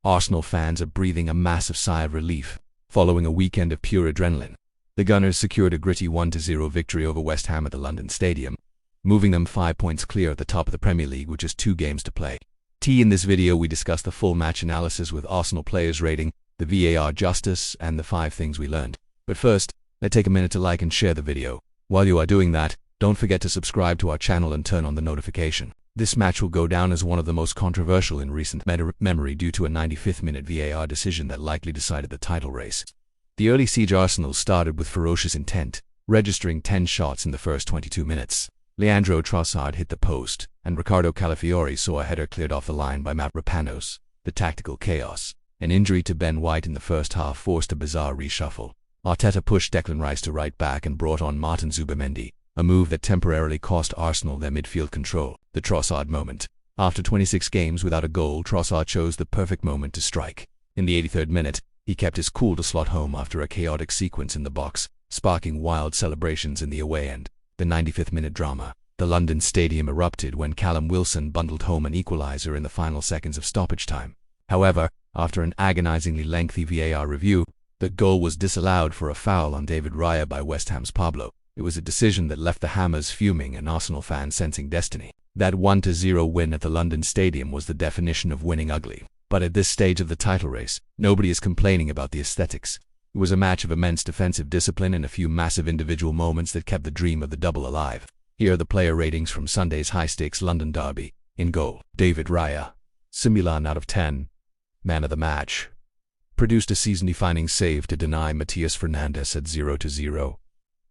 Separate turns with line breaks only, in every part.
Arsenal fans are breathing a massive sigh of relief. Following a weekend of pure adrenaline, the Gunners secured a gritty 1-0 victory over West Ham at the London Stadium, moving them 5 points clear at the top of the Premier League with just 2 games to play. In this video we discuss the full match analysis with Arsenal players rating, the VAR justice, and the 5 things we learned. But first, let's take a minute to like and share the video. While you are doing that, don't forget to subscribe to our channel and turn on the notification. This match will go down as one of the most controversial in recent memory due to a 95th minute VAR decision that likely decided the title race. The early siege Arsenal started with ferocious intent, registering 10 shots in the first 22 minutes. Leandro Trossard hit the post, and Riccardo Calafiori saw a header cleared off the line by Mavropanos. The tactical chaos. An injury to Ben White in the first half forced a bizarre reshuffle. Arteta pushed Declan Rice to right back and brought on Martin Zubimendi, a move that temporarily cost Arsenal their midfield control. The Trossard moment. After 26 games without a goal, Trossard chose the perfect moment to strike. In the 83rd minute, he kept his cool to slot home after a chaotic sequence in the box, sparking wild celebrations in the away end. The 95th minute drama. The London Stadium erupted when Callum Wilson bundled home an equaliser in the final seconds of stoppage time. However, after an agonizingly lengthy VAR review, the goal was disallowed for a foul on David Raya by West Ham's Pablo. It was a decision that left the Hammers fuming and Arsenal fans sensing destiny. That 1-0 win at the London Stadium was the definition of winning ugly. But at this stage of the title race, nobody is complaining about the aesthetics. It was a match of immense defensive discipline and a few massive individual moments that kept the dream of the double alive. Here are the player ratings from Sunday's high-stakes London derby. In goal, David Raya, Simulan out of 10. Man of the match. Produced a season-defining save to deny Matias Fernandes at 0-0.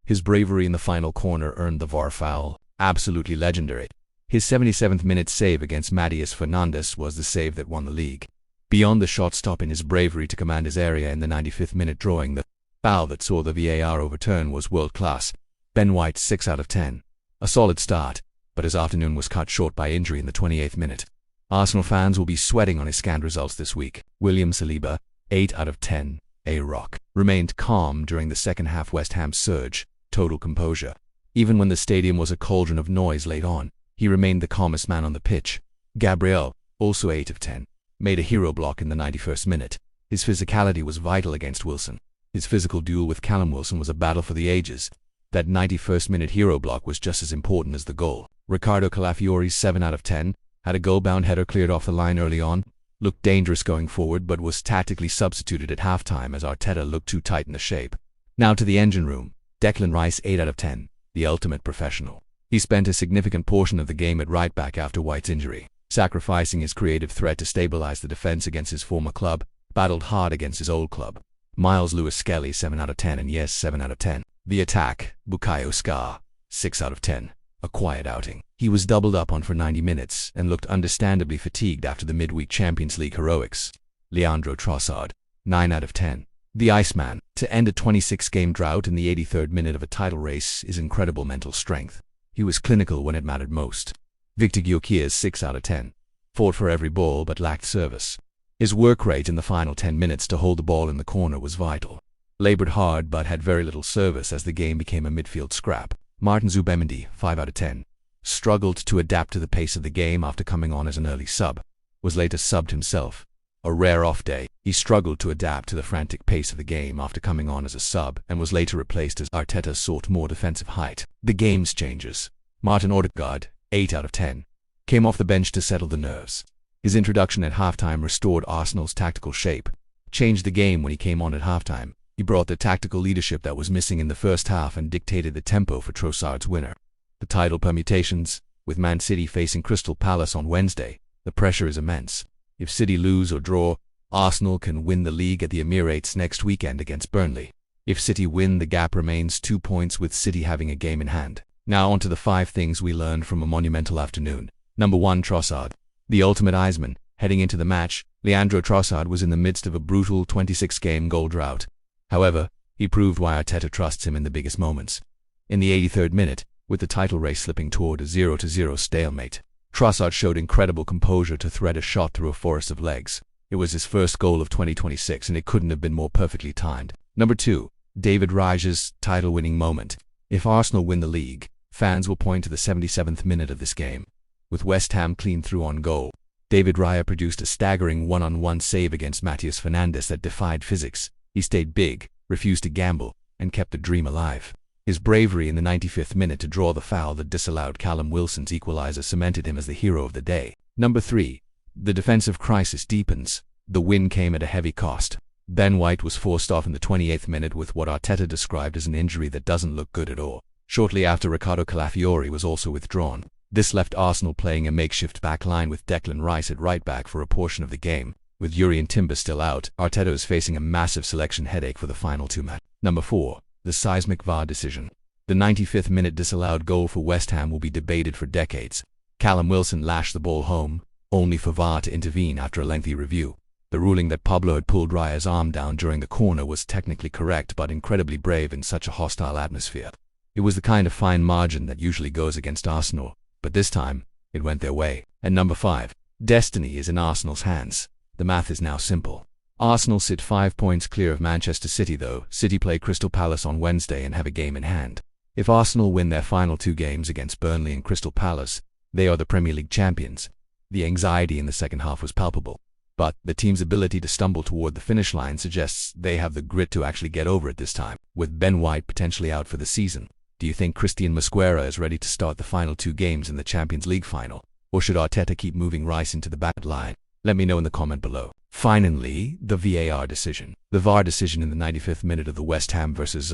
His bravery in the final corner earned the VAR foul. Absolutely legendary. His 77th minute save against Matias Fernandes was the save that won the league. Beyond the shot stop in his bravery to command his area in the 95th minute drawing, the foul that saw the VAR overturn was world-class. Ben White 6 out of 10. A solid start, but his afternoon was cut short by injury in the 28th minute. Arsenal fans will be sweating on his scanned results this week. William Saliba, 8 out of 10. A-Rock remained calm during the second half West Ham surge, total composure. Even when the stadium was a cauldron of noise late on, he remained the calmest man on the pitch. Gabriel, also 8 of 10, made a hero block in the 91st minute. His physicality was vital against Wilson. His physical duel with Callum Wilson was a battle for the ages. That 91st minute hero block was just as important as the goal. Riccardo Calafiori's 7 out of 10, had a goal-bound header cleared off the line early on, looked dangerous going forward but was tactically substituted at halftime as Arteta looked too tight in the shape. Now to the engine room. Declan Rice 8 out of 10, the ultimate professional. He spent a significant portion of the game at right back after White's injury, sacrificing his creative threat to stabilize the defense against his former club, battled hard against his old club. Miles Lewis-Skelly 7 out of 10 and yes 7 out of 10. The attack, Bukayo Saka, 6 out of 10. A quiet outing. He was doubled up on for 90 minutes and looked understandably fatigued after the midweek Champions League heroics. Leandro Trossard, 9 out of 10. The Iceman, to end a 26-game drought in the 83rd minute of a title race is incredible mental strength. He was clinical when it mattered most. Victor Gyökeres 6 out of 10. Fought for every ball but lacked service. His work rate in the final 10 minutes to hold the ball in the corner was vital. Labored hard but had very little service as the game became a midfield scrap. Martin Zubimendi, 5 out of 10. Struggled to adapt to the pace of the game after coming on as an early sub. Was later subbed himself. A rare off day, he struggled to adapt to the frantic pace of the game after coming on as a sub and was later replaced as Arteta sought more defensive height. The game's changes. Martin Odegaard, 8 out of 10. Came off the bench to settle the nerves. His introduction at halftime restored Arsenal's tactical shape. Changed the game when he came on at halftime. He brought the tactical leadership that was missing in the first half and dictated the tempo for Trossard's winner. The title permutations. With Man City facing Crystal Palace on Wednesday, the pressure is immense. If City lose or draw, Arsenal can win the league at the Emirates next weekend against Burnley. If City win, the gap remains 2 points with City having a game in hand. Now on to the 5 things we learned from a monumental afternoon. Number 1. Trossard, the ultimate Iceman. Heading into the match, Leandro Trossard was in the midst of a brutal 26-game goal drought. However, he proved why Arteta trusts him in the biggest moments. In the 83rd minute, with the title race slipping toward a 0-0 stalemate, Trossard showed incredible composure to thread a shot through a forest of legs. It was his first goal of 2026 and it couldn't have been more perfectly timed. Number 2. David Raya's title-winning moment. If Arsenal win the league, fans will point to the 77th minute of this game. With West Ham clean through on goal, David Raya produced a staggering one-on-one save against Matheus Fernandes that defied physics. He stayed big, refused to gamble, and kept the dream alive. His bravery in the 95th minute to draw the foul that disallowed Callum Wilson's equalizer cemented him as the hero of the day. Number 3. The defensive crisis deepens. The win came at a heavy cost. Ben White was forced off in the 28th minute with what Arteta described as an injury that doesn't look good at all. Shortly after, Ricardo Calafiori was also withdrawn. This left Arsenal playing a makeshift back line with Declan Rice at right back for a portion of the game. With Jurrien Timber still out, Arteta is facing a massive selection headache for the final two matches. Number 4. The seismic VAR decision. The 95th minute disallowed goal for West Ham will be debated for decades. Callum Wilson lashed the ball home, only for VAR to intervene after a lengthy review. The ruling that Pablo had pulled Raya's arm down during the corner was technically correct but incredibly brave in such a hostile atmosphere. It was the kind of fine margin that usually goes against Arsenal, but this time, it went their way. And number 5. Destiny is in Arsenal's hands. The math is now simple. Arsenal sit 5 points clear of Manchester City though. City play Crystal Palace on Wednesday and have a game in hand. If Arsenal win their final 2 games against Burnley and Crystal Palace, they are the Premier League champions. The anxiety in the second half was palpable, but the team's ability to stumble toward the finish line suggests they have the grit to actually get over it this time. With Ben White potentially out for the season, do you think Christian Mosquera is ready to start the final 2 games in the Champions League final, or should Arteta keep moving Rice into the back line? Let me know in the comment below. Finally, the VAR decision. The VAR decision in the 95th minute of the West Ham vs.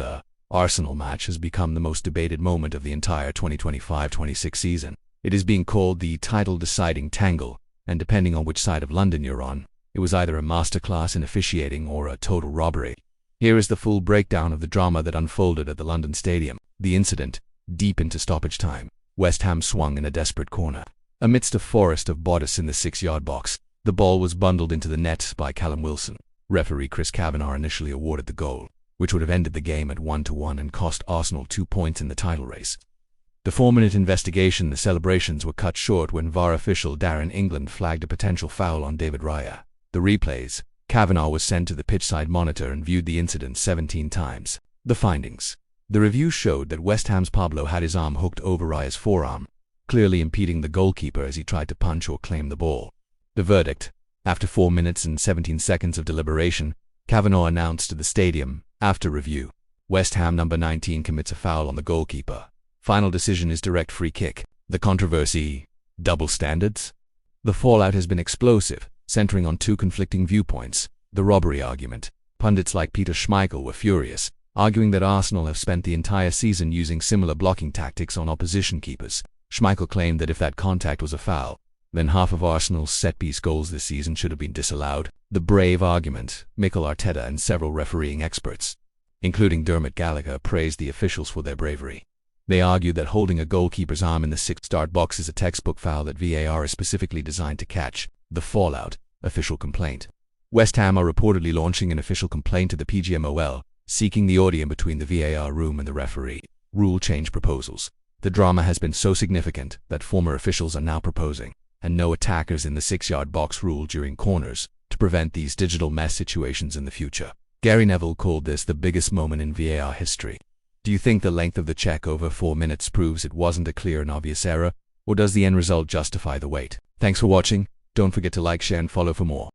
Arsenal match has become the most debated moment of the entire 2025-26 season. It is being called the title-deciding tangle, and depending on which side of London you're on, it was either a masterclass in officiating or a total robbery. Here is the full breakdown of the drama that unfolded at the London Stadium. The incident, deep into stoppage time. West Ham swung in a desperate corner. Amidst a forest of bodice in the 6-yard box, the ball was bundled into the net by Callum Wilson. Referee Chris Kavanagh initially awarded the goal, which would have ended the game at 1-1 and cost Arsenal 2 points in the title race. The 4-minute investigation, the celebrations were cut short when VAR official Darren England flagged a potential foul on David Raya. The replays. Kavanagh was sent to the pitchside monitor and viewed the incident 17 times. The findings. The review showed that West Ham's Pablo had his arm hooked over Raya's forearm, clearly impeding the goalkeeper as he tried to punch or claim the ball. The verdict. After 4 minutes and 17 seconds of deliberation, Kavanagh announced to the stadium, after review, West Ham number 19 commits a foul on the goalkeeper. Final decision is direct free kick. The controversy. Double standards? The fallout has been explosive, centering on 2 conflicting viewpoints. The robbery argument. Pundits like Peter Schmeichel were furious, arguing that Arsenal have spent the entire season using similar blocking tactics on opposition keepers. Schmeichel claimed that if that contact was a foul, then half of Arsenal's set-piece goals this season should have been disallowed. The brave argument. Mikel Arteta and several refereeing experts, including Dermot Gallagher, praised the officials for their bravery. They argued that holding a goalkeeper's arm in the 6-yard box is a textbook foul that VAR is specifically designed to catch. The fallout. Official complaint. West Ham are reportedly launching an official complaint to the PGMOL, seeking the audience between the VAR room and the referee. Rule change proposals. The drama has been so significant that former officials are now proposing and no attackers in the 6-yard box rule during corners to prevent these digital mess situations in the future. Gary Neville called this the biggest moment in VAR history. Do you think the length of the check over 4 minutes proves it wasn't a clear and obvious error, or does the end result justify the wait? Thanks for watching. Don't forget to like, share and follow for more.